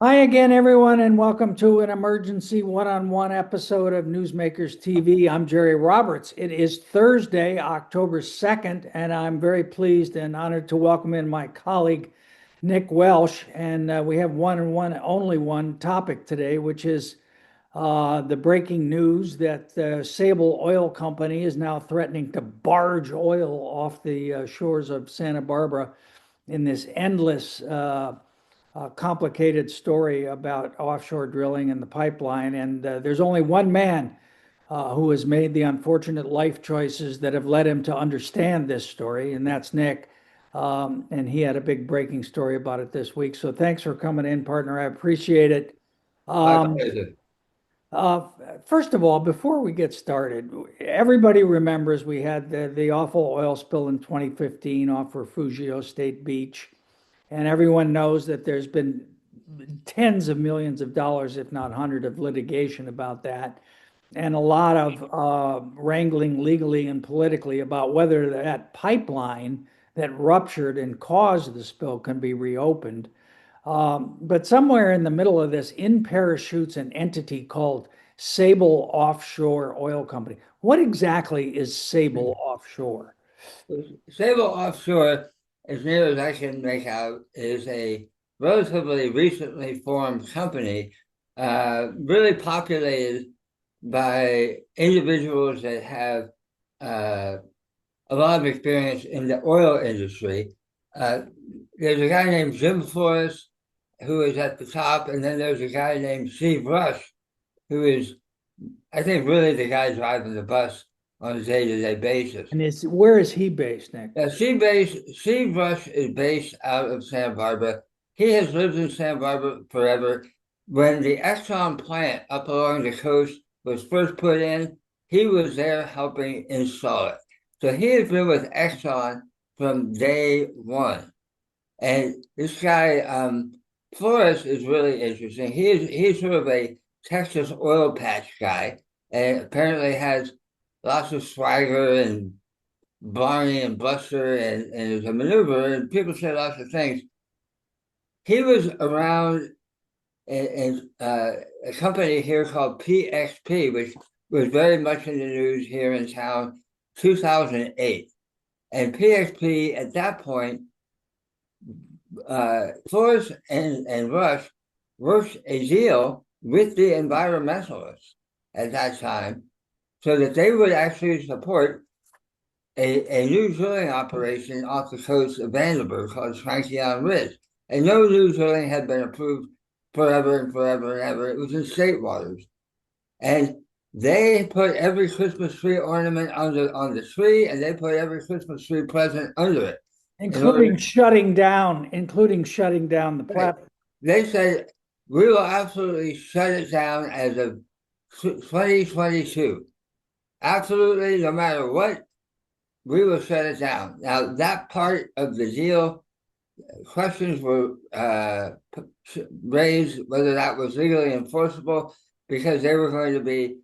Hi again, everyone, and welcome to an emergency one-on-one episode of Newsmakers TV. I'm Jerry Roberts. It is Thursday, October 2nd, and I'm very pleased and honored to welcome in my colleague, Nick Welsh. And we have one and one, only one topic today, which is the breaking news that the Sable Oil Company is now threatening to barge oil off the shores of Santa Barbara in this endless complicated story about offshore drilling and the pipeline. And there's only one man who has made the unfortunate life choices that have led him to understand this story, and that's Nick. And he had a big breaking story about it this week. So thanks for coming in, partner. I appreciate it. My Um, pleasure. uh, First of all, before we get started, everybody remembers we had the awful oil spill in 2015 off Refugio State Beach. And everyone knows that there's been tens of millions of dollars, if not hundreds, of litigation about that, and a lot of wrangling legally and politically about whether that pipeline that ruptured and caused the spill can be reopened. But somewhere in the middle of this, in parachutes an entity called Sable Offshore Oil Company. What exactly is Sable Offshore? Sable Offshore, as near as I can make out, is a relatively recently formed company, really populated by individuals that have uh, a lot of experience in the oil industry. Uh, there's a guy named Jim Forrest who is at the top, and then there's a guy named Steve Rush who is, I think, really the guy driving the bus on a day-to-day basis. And where is he based, Nick? Steve Rush is based out of Santa Barbara. He has lived in Santa Barbara forever. When the Exxon plant up along the coast was first put in, he was there helping install it. So he has been with Exxon from day one. And this guy, Flores, is really interesting. He's sort of a Texas oil patch guy, and apparently has lots of swagger and Barney and Buster and is a maneuver, and people say lots of things. He was around in a company here called PXP, which was very much in the news here in town, 2008. And PXP at that point, Flores and Rush worked a deal with the environmentalists at that time so that they would actually support a new drilling operation off the coast of Vandenberg called Swankion Ridge. And no new drilling had been approved forever and forever and ever. It was in state waters. And they put every Christmas tree ornament on the tree, and they put every Christmas tree present under it. In order, including shutting down the right. platform. They said, we will absolutely shut it down as of 2022. Absolutely, no matter what, we will shut it down. Now, that part of the deal, questions were raised whether that was legally enforceable because they were going to be,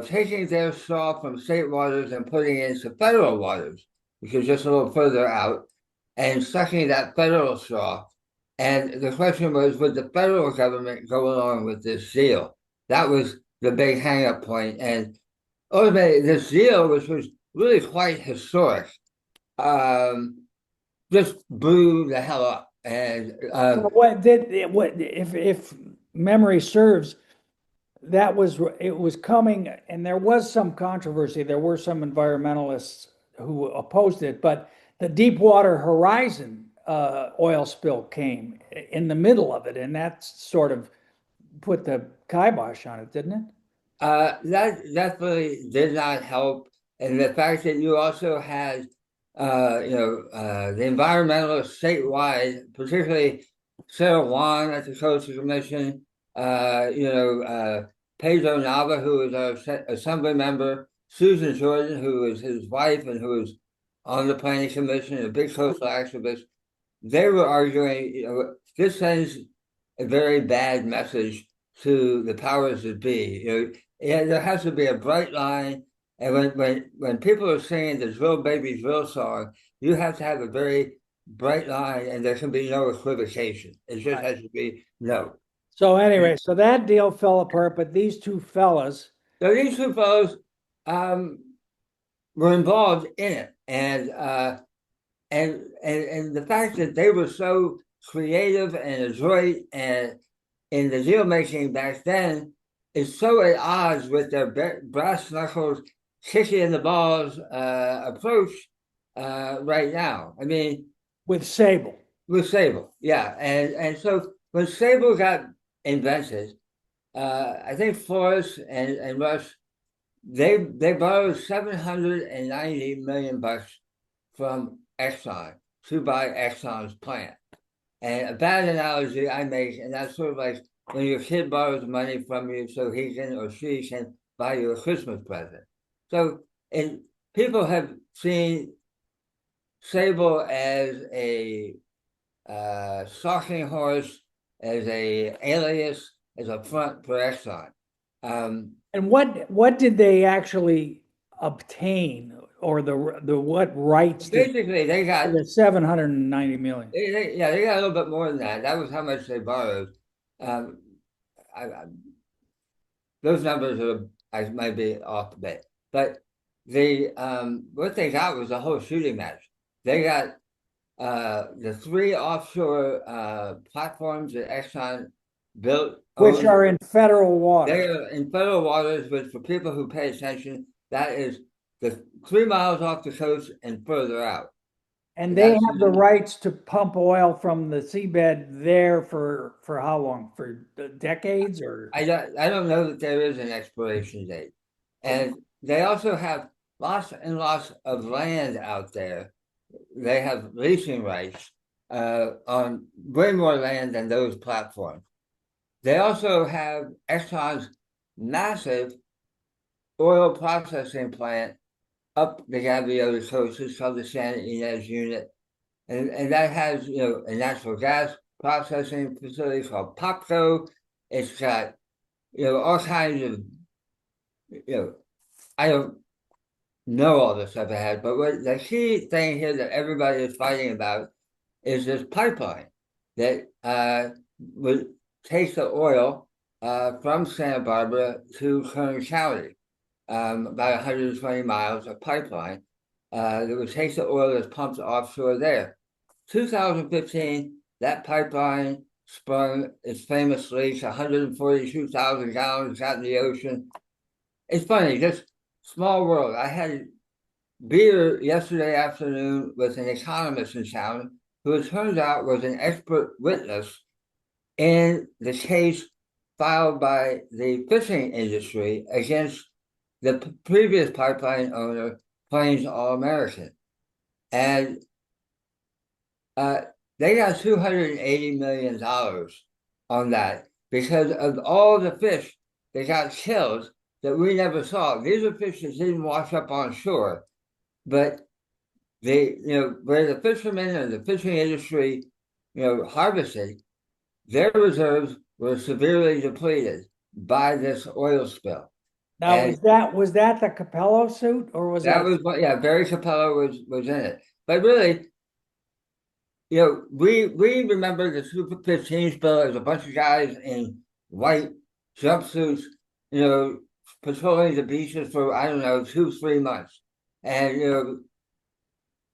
taking their straw from state waters and putting it into federal waters, which is just a little further out, and sucking that federal straw. And the question was, would the federal government go along with this deal? That was the big hang-up point. And ultimately, this deal, which was really quite historic, um, just blew the hell up. And What if memory serves, it was coming, and there was some controversy. There were some environmentalists who opposed it, but the Deepwater Horizon oil spill came in the middle of it, and that sort of put the kibosh on it, didn't it? that definitely did not help. And the fact that you also had, the environmentalists statewide, particularly Sarah Juan at the Coastal Commission, Pedro Nava, who was our assembly member, Susan Jordan, who was his wife and who was on the planning commission, a big coastal activist, they were arguing, this sends a very bad message to the powers that be. Yeah, there has to be a bright line. And when people are singing the drill baby drill song, you have to have a very bright line, and there can be no equivocation. It just has to be no. So anyway, so that deal fell apart, but these two fellas, So these two fellows were involved in it, and the fact that they were so creative and adroit and in the deal making back then is so at odds with their brass knuckles, kicking in the balls approach right now. I mean, with Sable. with Sable, yeah, and so when Sable got invented, I think Forrest and Rush they borrowed $790 million from Exxon to buy Exxon's plant. And a bad analogy I make, and that's sort of like when your kid borrows money from you so he can or she can buy you a Christmas present. So, and people have seen Sable as a stalking horse, as a alias, as a front for Exxon. And what did they actually obtain, or the what rights did Basically, they got the 790 million? they got a little bit more than that. That was how much they borrowed. Um, I, those numbers I might be off a bit, but what they got was a whole shooting match. They got the three offshore platforms that Exxon built, Which are in federal they waters. are in federal waters, but for people who pay attention, that is the 3 miles off the coast and further out. And they That's have the rights to pump oil from the seabed there for how long? For decades or? I don't know that there is an expiration date. And they also have lots and lots of land out there. They have leasing rights on way more land than those platforms. They also have Exxon's massive oil processing plant up the Gaviota coast. It's called the Santa Ynez unit. And that has, a natural gas processing facility called POPCO. It's got, all kinds of, I don't know all the stuff ahead, but what the key thing here that everybody is fighting about is this pipeline that would take the oil from Santa Barbara to Kern County, about 120 miles of pipeline that would take the oil that's pumped offshore there. 2015, that pipeline sprung its famous leak, 142,000 gallons out in the ocean. It's funny, just small world. I had beer yesterday afternoon with an economist in town who it turns out was an expert witness in the case filed by the fishing industry against the previous pipeline owner, Plains All American. And they got $280 million on that because of all the fish that got killed that we never saw. These are fish that didn't wash up on shore, but where the fishermen and the fishing industry, harvested, their reserves were severely depleted by this oil spill. Now, And was that the Capello suit, or was that that? was what, yeah, Barry Capello was in it. But really, we remember the Super 15 spill as a bunch of guys in white jumpsuits, patrolling the beaches for, I don't know, 2-3 months. And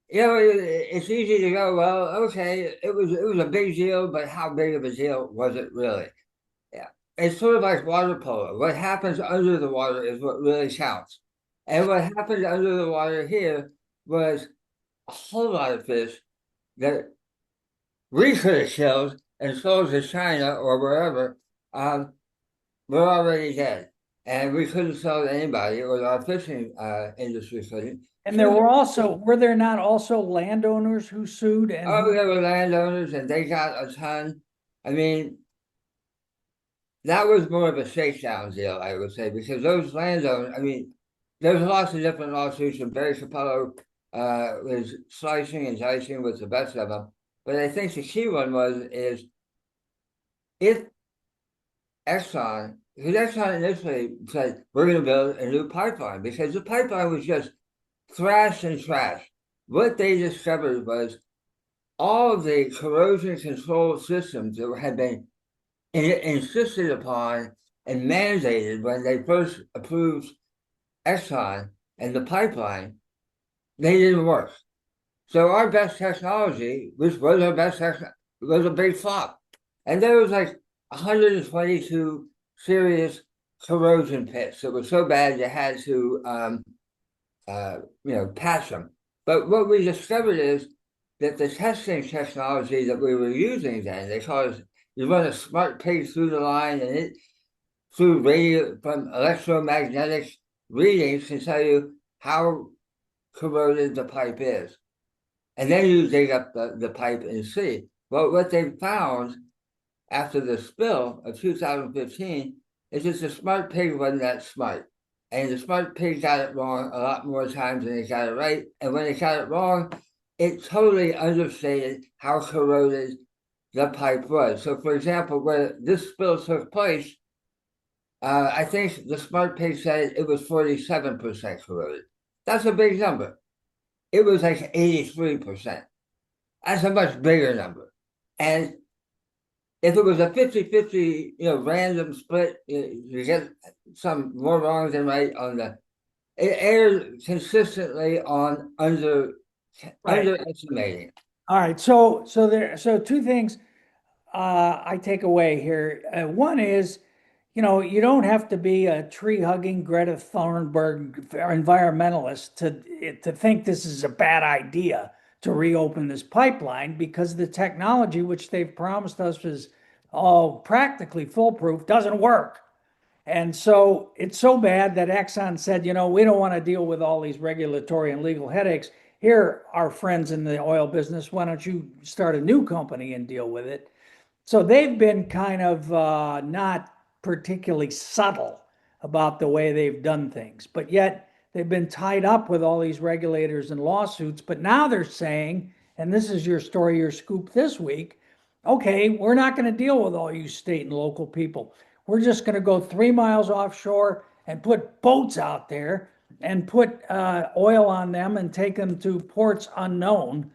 it's easy to go, well, okay, it was a big deal, but how big of a deal was it really? Yeah. It's sort of like water polo. What happens under the water is what really counts. And what happened under the water here was a whole lot of fish that we could have killed and sold to China or wherever, were already dead. And we couldn't sell to anybody, or our fishing industry couldn't. And were there not also landowners who sued and Oh, there were landowners and they got a ton. I mean, that was more of a shakedown deal, I would say, because those landowners, I mean, there's lots of different lawsuits, and Barry Capello was slicing and dicing with the best of them. But I think the key one is if because Exxon initially said, we're going to build a new pipeline, because the pipeline was just thrash and trash. What they discovered was all of the corrosion control systems that had been insisted upon and mandated when they first approved Exxon and the pipeline, they didn't work. So our best technology, which was our best was a big flop. And there was like 122 serious corrosion pits that were so bad you had to patch them. But what we discovered is that the testing technology that we were using then, they call it, you run a smart pig through the line and it through radio from electromagnetic readings can tell you how corroded the pipe is. And then you dig up the pipe and see. Well, what they found after the spill of 2015 is that the smart pig wasn't that smart. And the smart pig got it wrong a lot more times than it got it right. And when it got it wrong, it totally understated how corroded the pipe was. So, for example, where this spill took place, I think the smart pig said it was 47% corroded. That's a big number. It was like 83%. That's a much bigger number. And if it was a 50-50, random split, you get some more wrong than right on it aired consistently on underestimating. All right. So two things I take away here. One is, you don't have to be a tree hugging Greta Thunberg environmentalist to think this is a bad idea to reopen this pipeline, because the technology which they've promised us is all practically foolproof doesn't work. And so it's so bad that Exxon said, we don't want to deal with all these regulatory and legal headaches. Here, our friends in the oil business, why don't you start a new company and deal with it? So they've been kind of not particularly subtle about the way they've done things, but yet they've been tied up with all these regulators and lawsuits. But now they're saying, and this is your story, your scoop this week, okay, we're not going to deal with all you state and local people. We're just going to go 3 miles offshore and put boats out there and put oil on them and take them to ports unknown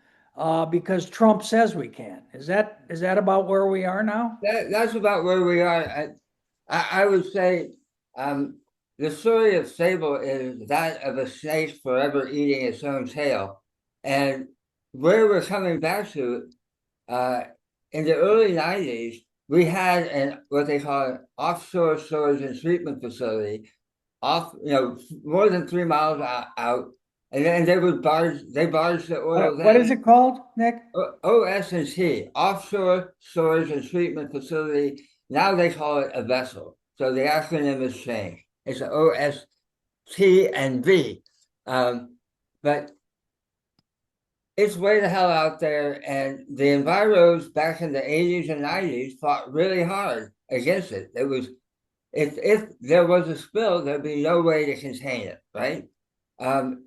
because Trump says we can. Is that about where we are now? That's about where we are. I would say the story of Sable is that of a snake forever eating its own tail. And where we're coming back to, in the early 90s, we had what they call an offshore storage and treatment facility more than 3 miles out. And then they barged the oil What is then. it called, Nick? OS&T, Offshore Storage and Treatment Facility. Now they call it a vessel. So the acronym has changed. It's OST and V. But it's way the hell out there. And the enviros back in the 80s and 90s fought really hard against it. It was if there was a spill, there'd be no way to contain it, right?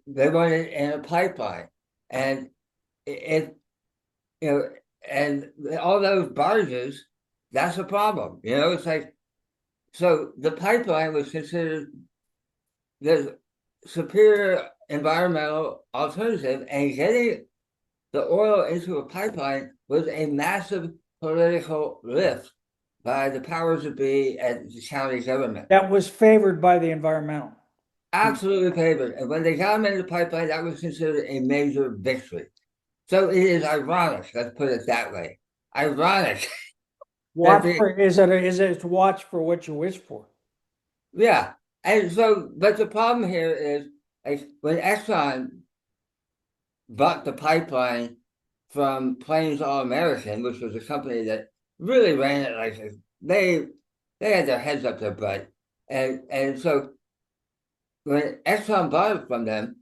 They wanted it in a pipeline. And it and all those barges, that's a problem. It's like, so the pipeline was considered the superior environmental alternative, and getting the oil into a pipeline was a massive political lift by the powers that be at the county government. That was favored by the environmental. Absolutely favored. And when they got them into the pipeline, that was considered a major victory. So it is ironic, let's put it that way. Ironic. Is it to watch for what you wish for? Yeah. And so, but the problem here is like when Exxon bought the pipeline from Plains All American, which was a company that really ran it like they had their heads up their butt. And so when Exxon bought it from them,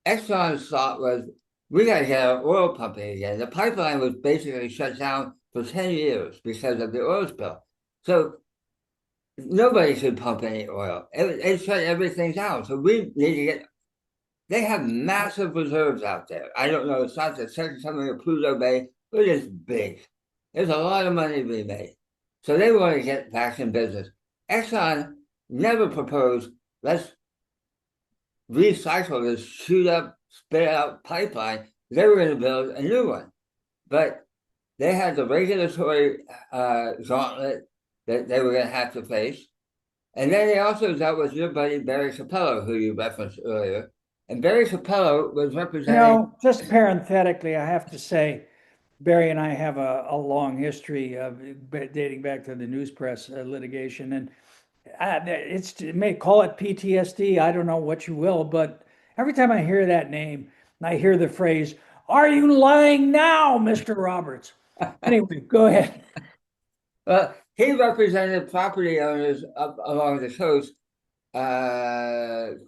Exxon's thought was, we got to get our oil pumping again. The pipeline was basically shut down for 10 years because of the oil spill. So nobody could pump any oil. It shut everything down. So we need to they have massive reserves out there. I don't know, it's not the second coming of Pluto Bay, but it's big. There's a lot of money to be made. So they want to get back in business. Exxon never proposed, let's recycle this shoot up, spit out pipeline. They were going to build a new one. but they had the regulatory gauntlet that they were going to have to face. And then they also dealt with your buddy Barry Capello, who you referenced earlier. And Barry Capello was representing. Just parenthetically, I have to say, Barry and I have a long history of dating back to the news press litigation, and it may call it PTSD. I don't know what you will, but every time I hear that name, and I hear the phrase, "Are you lying now, Mr. Roberts?" Anyway, go ahead. Well, he represented property owners up along the coast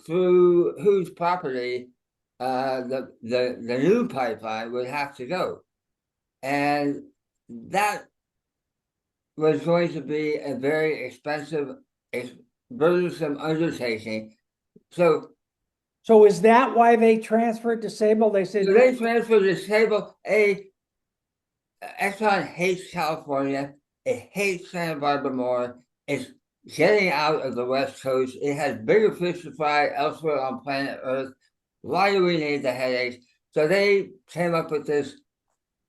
through whose property the new pipeline would have to go. And that was going to be a very expensive, burdensome undertaking. So Is that why they transferred to Sable? They said, they transferred to Sable. Exxon hates California. It hates Santa Barbara more. It's getting out of the West Coast. It has bigger fish to fry elsewhere on planet Earth. Why do we need the headaches? So they came up with this,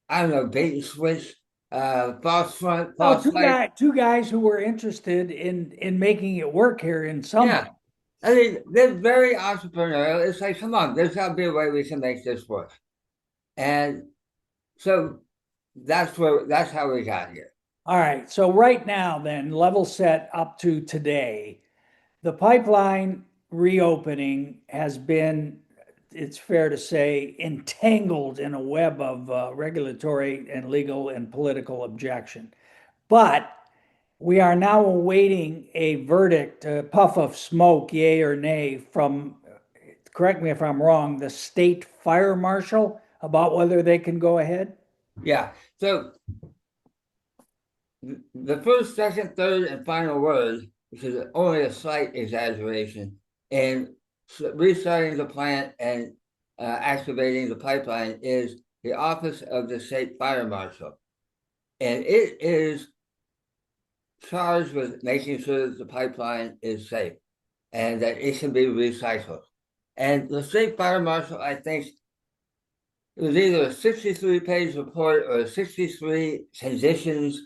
I don't know, bait and switch, false front, oh, false light. two guys who were interested in making it work here in some way. Yeah. I mean, they're very entrepreneurial. It's like, come on, there's got to be a way we can make this work. And so that's how we got here. All right. So right now, then, level set up to today, the pipeline reopening has been, it's fair to say, entangled in a web of regulatory and legal and political objection. But we are now awaiting a verdict, a puff of smoke, yay or nay, from, correct me if I'm wrong, the state fire marshal about whether they can go ahead. Yeah. So the first, second, third, and final word, which is only a slight exaggeration, in restarting the plant and activating the pipeline is the Office of the State Fire Marshal. And it is charged with making sure that the pipeline is safe and that it can be recycled. And the State Fire Marshal, I think, it was either a 63-page report or 63 conditions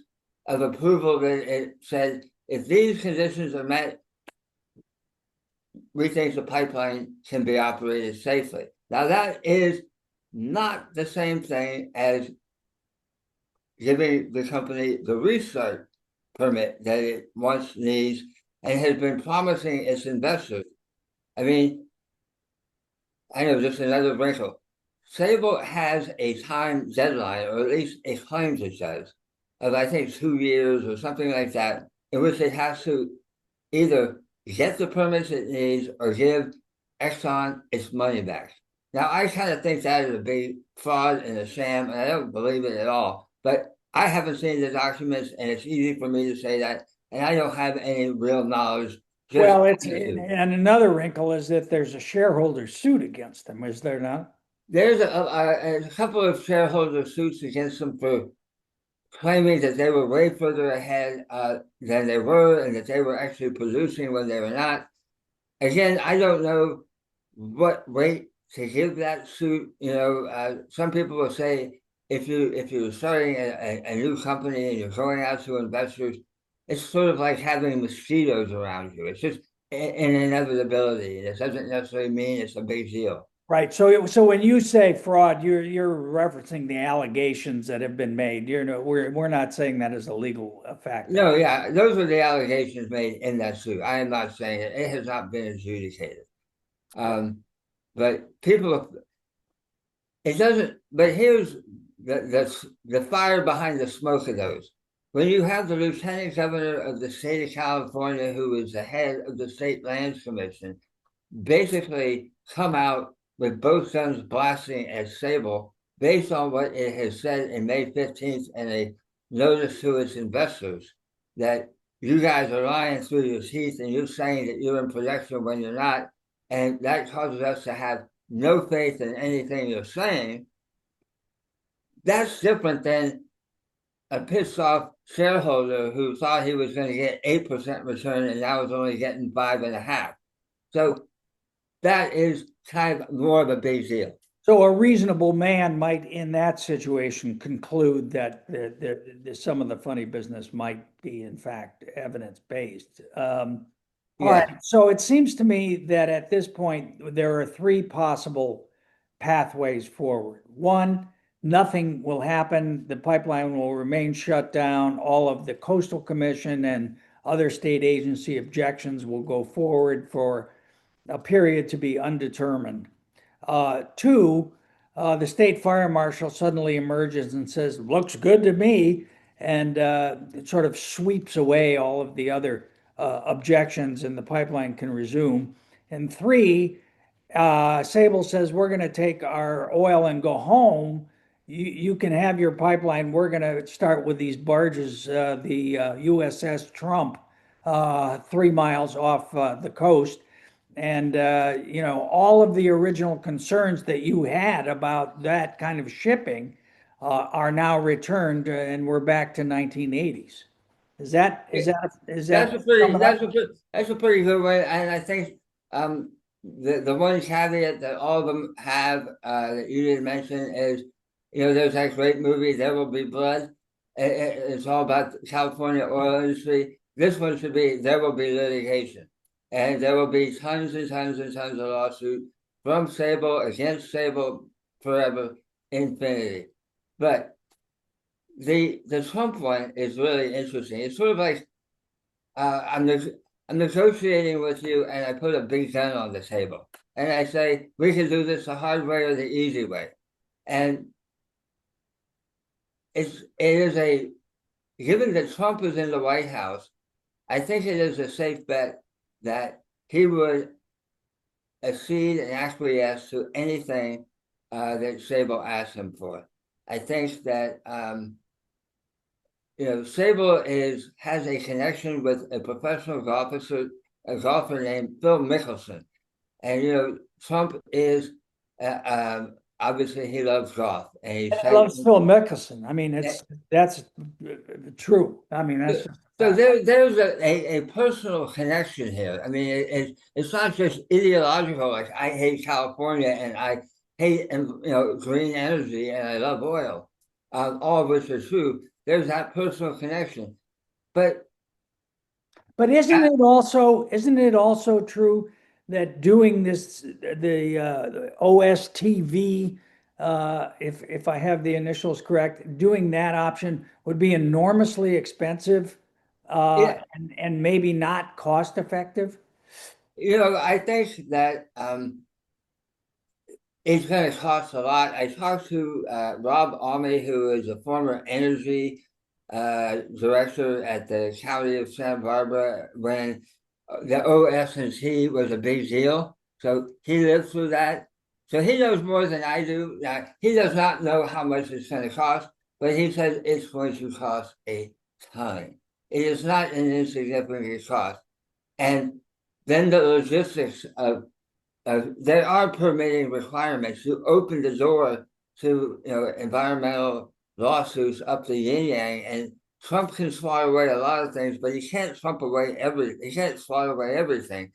of approval that it said, if these conditions are met, we think the pipeline can be operated safely. Now, that is not the same thing as giving the company the restart permit that it once needs and has been promising its investors. I mean, I know just another wrinkle. Sable has a time deadline, or at least it claims it does, of I think 2 years or something like that, in which it has to either get the permits it needs or give Exxon its money back. Now, I kind of think that is a big fraud and a sham, and I don't believe it at all. But I haven't seen the documents, and it's easy for me to say that, and I don't have any real knowledge. Well, and another wrinkle is that there's a shareholder suit against them, is there not? There's a couple of shareholder suits against them for claiming that they were way further ahead than they were and that they were actually producing when they were not. Again, I don't know what weight to give that suit. Some people will say if you're starting a new company and you're going out to investors, it's sort of like having mosquitoes around you. It's just an inevitability. It doesn't necessarily mean it's a big deal. Right. So when you say fraud, you're referencing the allegations that have been made. We're not saying that as a legal fact. No, yeah, those are the allegations made in that suit. I am not saying it. It has not been adjudicated. But it doesn't. But here's the fire behind the smoke of those. When you have the lieutenant governor of the state of California, who is the head of the state lands commission, basically come out with both guns blasting at Sable based on what it has said in May 15th in a notice to its investors that you guys are lying through your teeth and you're saying that you're in production when you're not. And that causes us to have no faith in anything you're saying. That's different than a pissed off shareholder who thought he was going to get 8% return and now is only getting 5.5%. So that is kind of more of a big deal. So a reasonable man might, in that situation, conclude that some of the funny business might be, in fact, evidence-based. All right. Yeah, So it seems to me that at this point, there are three possible pathways forward. One, nothing will happen. The pipeline will remain shut down. All of the Coastal Commission and other state agency objections will go forward for a period to be undetermined. Two, the state fire marshal suddenly emerges and says, looks good to me, and it sort of sweeps away all of the other objections, and the pipeline can resume. And three, Sable says, we're going to take our oil and go home. You can have your pipeline. We're going to start with these barges, the USS Trump, 3 miles off the coast. And, all of the original concerns that you had about that kind of shipping are now returned, and we're back to 1980s. Is that's that a pretty sum it up? that's a pretty good way. And I think the one caveat that all of them have that you didn't mention is, there's that great movie There Will Be Blood. It's all about the California oil industry. This one should be There Will Be Litigation, and there will be tons and tons and tons of lawsuits from Sable against Sable forever, infinity. But the Trump one is really interesting. It's sort of like I'm negotiating with you, and I put a big gun on the table, and I say we can do this the hard way or the easy way, and it is a given that Trump is in the White House, I think it is a safe bet that he would accede and acquiesce to anything that Sable asks him for. I think that Sable has a connection with a professional golfer named Phil Mickelson, and Trump is obviously he loves golf, and he I cites. love Phil Mickelson. I mean, that's true. I mean, that's just a So fact. there's a personal connection here. I mean, it's not just ideological, like I hate California and I hate green energy and I love oil, all of which are true. There's that personal connection, but But isn't it also true that doing this, the OSTV, if I have the initials correct, doing that option would be enormously expensive, yeah, and maybe not cost effective? I think that it's going to cost a lot. I talked to Rob Almy, who is a former energy director at the county of Santa Barbara when the OS&T was a big deal. So he lived through that. So he knows more than I do. Now, he does not know how much it's going to cost, but he says it's going to cost a ton. It is not an insignificant cost. And then the logistics of there are permitting requirements to open the door to environmental lawsuits up the yin yang, and Trump can swat away a lot of things, but he can't he can't swat away everything.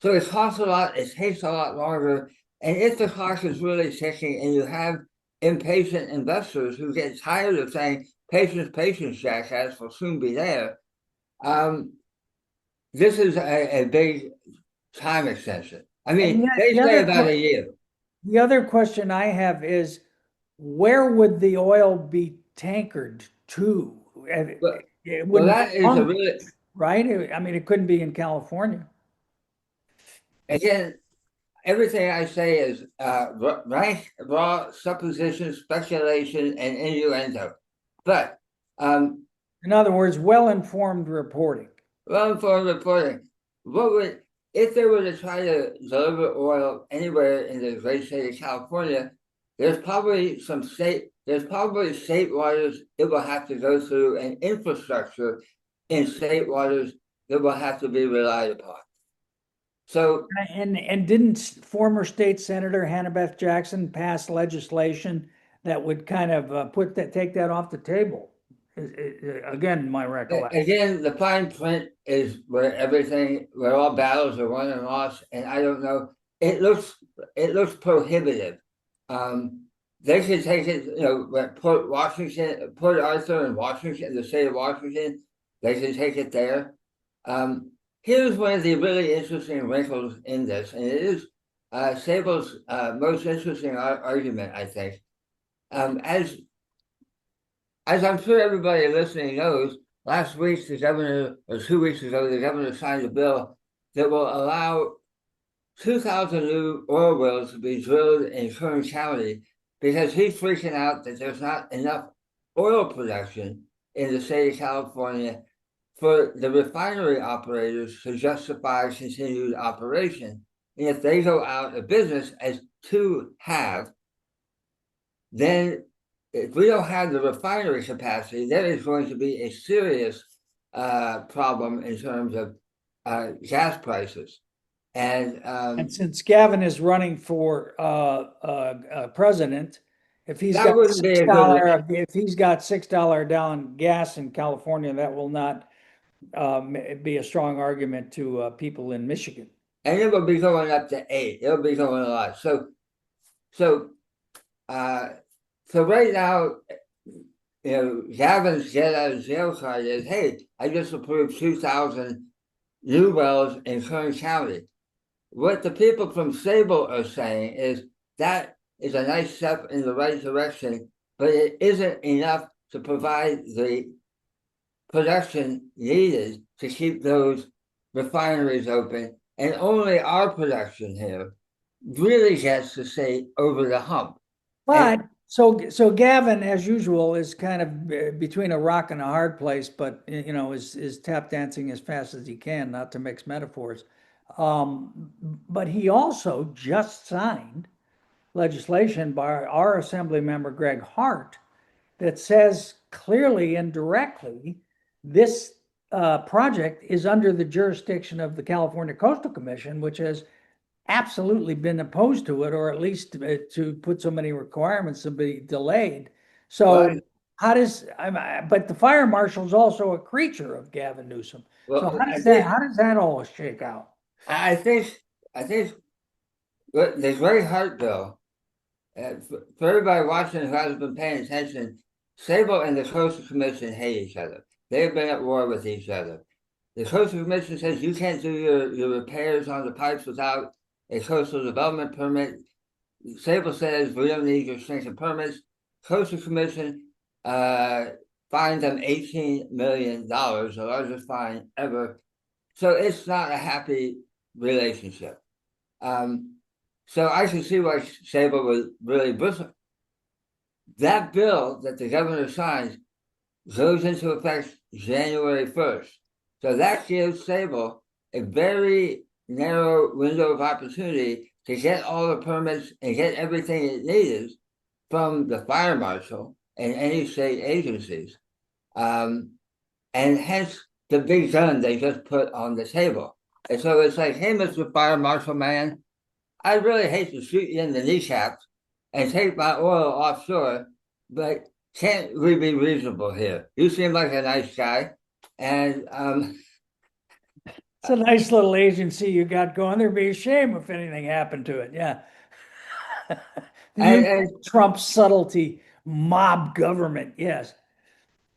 So it costs a lot, it takes a lot longer, and if the clock is really ticking and you have impatient investors who get tired of saying patience, patience, jackass will soon be there, um, this is a big time extension. I And mean, yet, they say about a year. the other question I have is, where would the oil be tankered to? But It well, wouldn't be that is a long, really right? I mean, it couldn't be in California. again, everything I say is rank raw supposition, speculation, and innuendo. But In other words, well-informed reporting. well-informed reporting. What would if they were to try to deliver oil anywhere in the great state of California? There's probably state waters it will have to go through and infrastructure in state waters that will have to be relied upon. So And didn't former state senator Hannah Jackson pass legislation that would kind of take that off the table? Again, my recollection. again, the fine print is where all battles are won and lost, and I don't know. It looks prohibitive. They should take it, Port Washington, Port Arthur and Washington, the state of Washington, they should take it there. Here's one of the really interesting wrinkles in this, and it is Sable's most interesting argument, I think. As I'm sure everybody listening knows, last week the governor, or 2 weeks ago, the governor signed a bill that will allow 2,000 new oil wells to be drilled in Kern County because he's freaking out that there's not enough oil production in the state of California for the refinery operators to justify continued operation. And if they go out of business, as two have, then if we don't have the refinery capacity, there is going to be a serious problem in terms of gas prices. And since Gavin is running for president, if he's that got wouldn't be a good. if he's got $6 a gallon gas in California, that will not be a strong argument to people in Michigan. And it will be going up to 8. It'll be going a lot. So right now, Gavin's get out of jail card is, hey, I just approved 2,000 new wells in Kern County. What the people from Sable are saying is that is a nice step in the right direction, but it isn't enough to provide the production needed to keep those refineries open. And only our production here really gets to stay over the hump. But so Gavin, as usual, is kind of between a rock and a hard place, but is tap dancing as fast as he can, not to mix metaphors. But he also just signed legislation by our Assembly member Greg Hart that says clearly and directly this project is under the jurisdiction of the California Coastal Commission, which has absolutely been opposed to it, or at least to put so many requirements to be delayed. So how does, but the fire marshal is also a creature of Gavin Newsom. So how does that all shake out? I think the Greg Hart bill, for everybody watching who hasn't been paying attention, Sable and the Coastal Commission hate each other. They've been at war with each other. The Coastal Commission says you can't do your repairs on the pipes without a coastal development permit. Sable says we don't need your strength of permits. Coastal Commission fined them $18 million, the largest fine ever. So it's not a happy relationship. So I can see why Sable was really bristle. That bill that the governor signs goes into effect January 1st. So that gives Sable a very narrow window of opportunity to get all the permits and get everything it needed from the fire marshal and any state agencies. And hence the big gun they just put on the table. And so it's like, hey, Mr. Fire Marshal man, I really hate to shoot you in the kneecaps and take my oil offshore, but can't we be reasonable here? You seem like a nice guy. And it's a nice little agency you got going. There'd be a shame if anything happened to it. Yeah. and Trump's subtlety, mob government. Yes.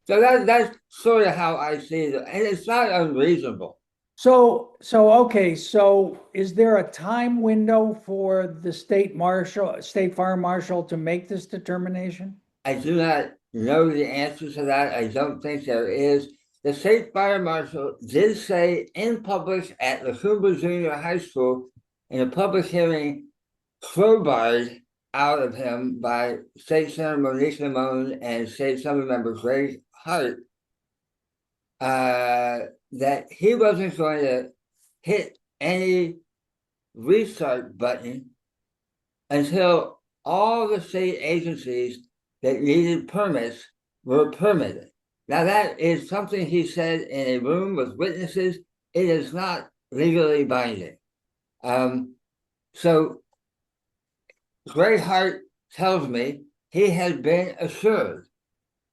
So that's sort of how I see it. And it's not unreasonable. So okay. So is there a time window for the state fire marshal to make this determination? I do not know the answer to that. I don't think there is. The state fire marshal did say in public at La Cumbre Junior High School in a public hearing, crowbarred out of him by State Senator Monique Limon and State Assembly Member Greg Hart, that he wasn't going to hit any restart button until all the state agencies that needed permits were permitted. Now, that is something he said in a room with witnesses. It is not legally binding. So Greg Hart tells me he has been assured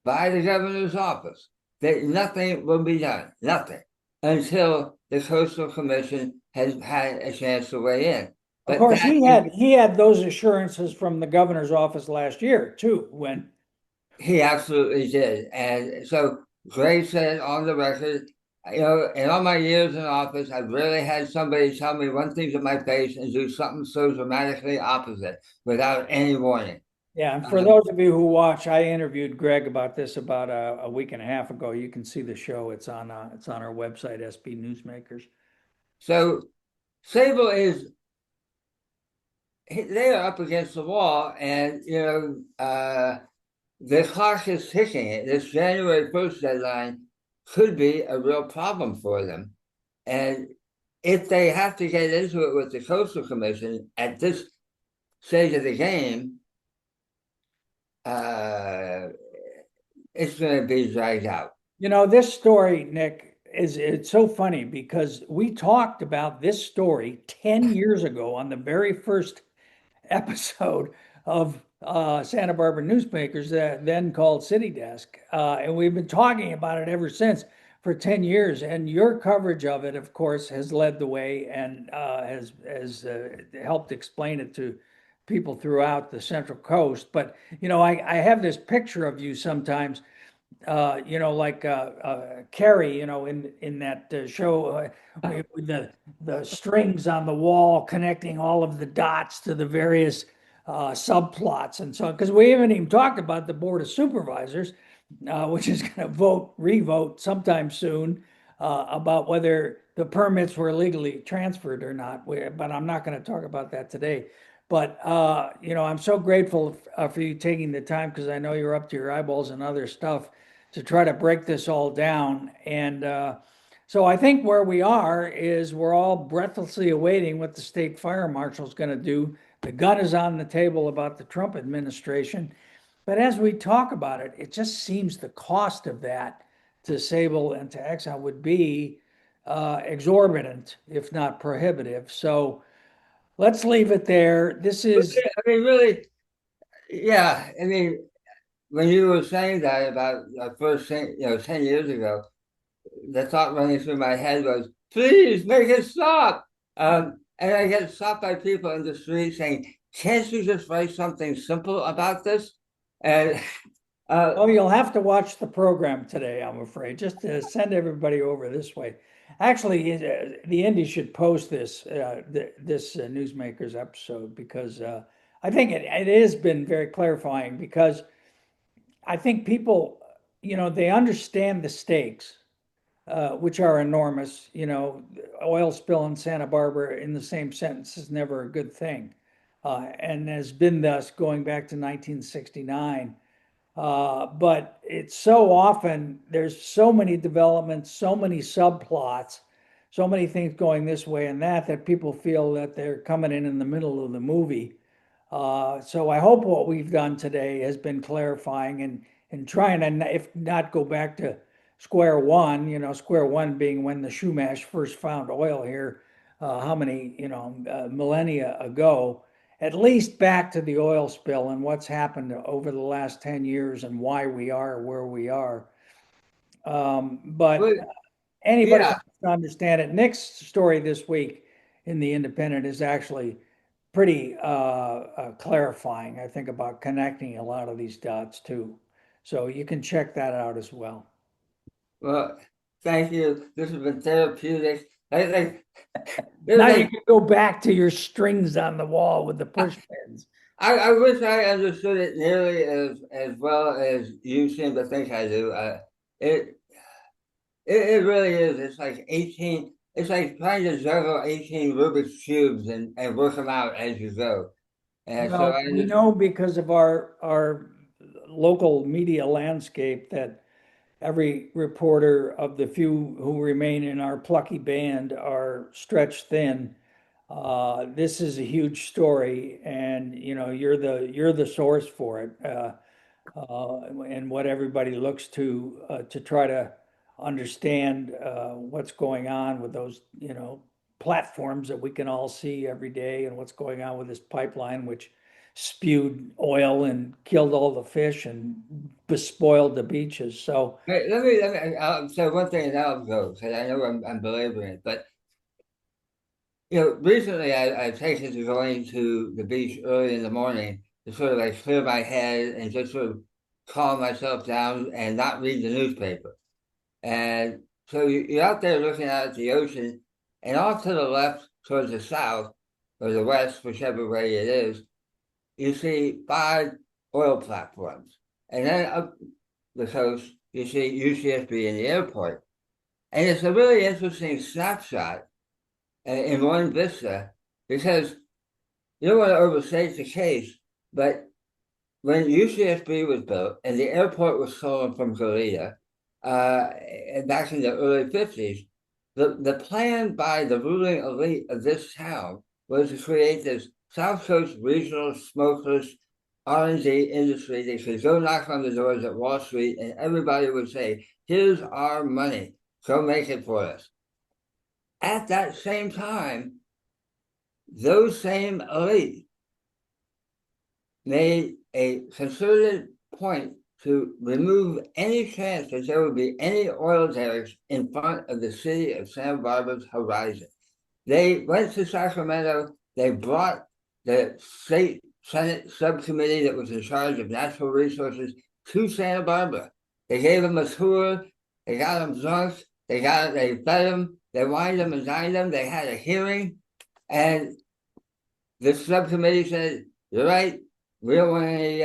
by the governor's office that nothing will be done, nothing, until the Coastal Commission has had a chance to weigh in. Of But course, that he had those assurances from the governor's office last year too, when he absolutely did. And so Gray said on the record, in all my years in office, I've rarely had somebody tell me one thing to my face and do something so dramatically opposite without any warning. yeah, and for Um, those of you who watch, I interviewed Greg about this about a week and a half ago. You can see the show. It's on our website, SB Newsmakers. so Sable is they are up against the wall, and the clock is ticking. This January 1st deadline could be a real problem for them. And if they have to get into it with the Coastal Commission at this stage of the game, uh, it's going to be dragged out. This story, Nick, it's so funny because we talked about this story 10 years ago on the very first episode of Santa Barbara Newsmakers, then called City Desk. And we've been talking about it ever since for 10 years. And your coverage of it, of course, has led the way and has helped explain it to people throughout the Central Coast. But, I have this picture of you sometimes like Carrie, in that show with the strings on the wall connecting all of the dots to the various subplots and so on. Because we haven't even talked about the Board of Supervisors, which is going to revote sometime soon about whether the permits were legally transferred or not. But I'm not going to talk about that today. But I'm so grateful for you taking the time because I know you're up to your eyeballs in other stuff to try to break this all down. And so I think where we are is we're all breathlessly awaiting what the state fire marshal is going to do. The gun is on the table about the Trump administration. But as we talk about it, it just seems the cost of that to Sable and to Exxon would be exorbitant, if not prohibitive. So let's leave it there. This is I mean, really, yeah. I mean, when you were saying that about the first thing, 10 years ago, the thought running through my head was, please make it stop. And I get stopped by people in the street saying, can't you just write something simple about this? And Oh, you'll have to watch the program today, I'm afraid. Just to send everybody over this way. Actually, the Indy should post this Newsmakers episode because I think it has been very clarifying because I think people, they understand the stakes, which are enormous. Oil spill in Santa Barbara in the same sentence is never a good thing, and has been thus going back to 1969. But it's so often there's so many developments, so many subplots, so many things going this way and that people feel that they're coming in the middle of the movie. So I hope what we've done today has been clarifying and trying to, if not go back to square one, square one being when the Shumash first found oil here, how many, millennia ago, at least back to the oil spill and what's happened over the last 10 years and why we are where we are. But well, anybody yeah, who wants to understand it, Nick's story this week in the Independent is actually pretty clarifying, I think, about connecting a lot of these dots too. So you can check that out as well. well, thank you. This has been therapeutic. There's Now you like can go back to your strings on the wall with the push pins. I wish I understood it nearly as well as you seem to think I do. It, it really is. It's like 18. It's like trying to juggle 18 Rubik's cubes and work them out as you go. And so Well, I we just know because of our local media landscape that every reporter of the few who remain in our plucky band are stretched thin. This is a huge story, and you're the source for it, and what everybody looks to try to understand what's going on with those platforms that we can all see every day, and what's going on with this pipeline, which spewed oil and killed all the fish and bespoiled the beaches. So wait, let me say one thing and I'll go because I know I'm belaboring it, but Recently I've taken to going to the beach early in the morning to sort of like clear my head and just sort of calm myself down and not read the newspaper. And so you're out there looking out at the ocean, and off to the left, towards the south or the west, whichever way it is, you see five oil platforms. And then up the coast, you see UCSB in the airport. And it's a really interesting snapshot in one vista because you don't want to overstate the case, but when UCSB was built and the airport was stolen from Korea back in the early 50s, the plan by the ruling elite of this town was to create this South Coast regional smokeless R&D industry. They could go knock on the doors at Wall Street and everybody would say, here's our money, go make it for us. At that same time, those same elite made a concerted point to remove any chance that there would be any oil derricks in front of the city of Santa Barbara's horizon. They went to Sacramento, they brought the state Senate subcommittee that was in charge of natural resources to Santa Barbara. They gave them a tour, they got them drunk, they fed them, they wined them and dined them, they had a hearing, and the subcommittee said, you're right, we don't want any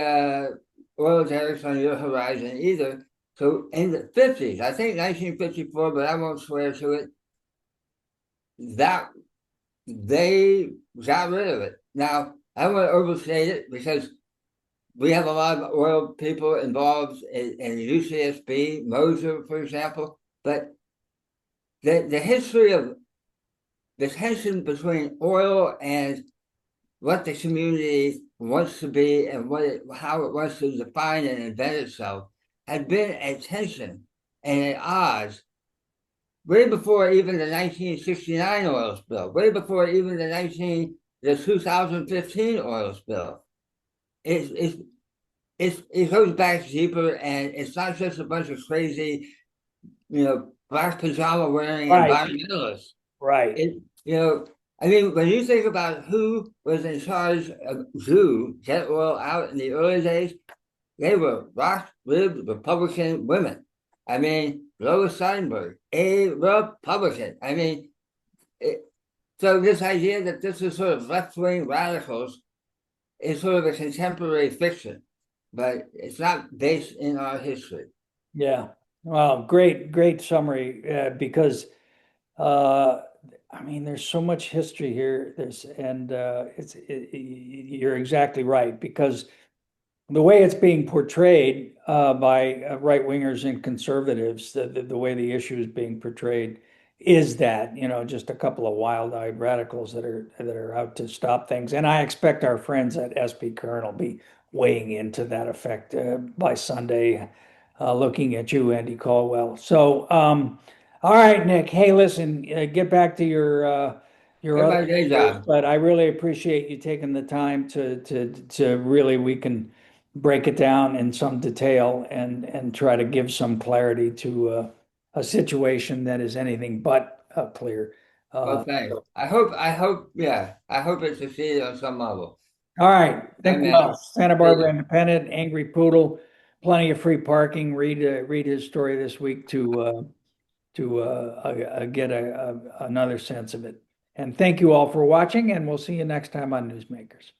oil derricks on your horizon either. So in the 50s, I think 1954, but I won't swear to it, that they got rid of it. Now, I don't want to overstate it because we have a lot of oil people involved in UCSB, Moser, for example, but the history of the tension between oil and what the community wants to be and how it wants to define and invent itself had been at tension and at odds way before even the 1969 oil spill, way before even the 2015 oil spill. It goes back deeper, and it's not just a bunch of crazy, black pajama wearing Right, environmentalists. right. I mean, when you think about who was in charge of Get Oil Out in the early days, they were rock-ribbed Republican women. I mean, Lois Steinberg, a Republican. I mean, so this idea that this is sort of left-wing radicals is sort of a contemporary fiction, but it's not based in our history. Yeah. Well, great summary, because I mean, there's so much history here. You're exactly right, because the way it's being portrayed by right wingers and conservatives, the way the issue is being portrayed is that, just a couple of wild-eyed radicals that are out to stop things. And I expect our friends at SP Current will be weighing into that effect by Sunday, looking at you, Andy Caldwell. So, all right, Nick. Hey, listen, get back to your That's other my day years, job. but I really appreciate you taking the time to really we can break it down in some detail and try to give some clarity to a situation that is anything but clear. Well, thanks. I hope it succeeded on some level. All right, I think mean, well. Santa see Barbara you. Independent, Angry Poodle, plenty of free parking. Read his story this week to get another sense of it. And thank you all for watching, and we'll see you next time on Newsmakers.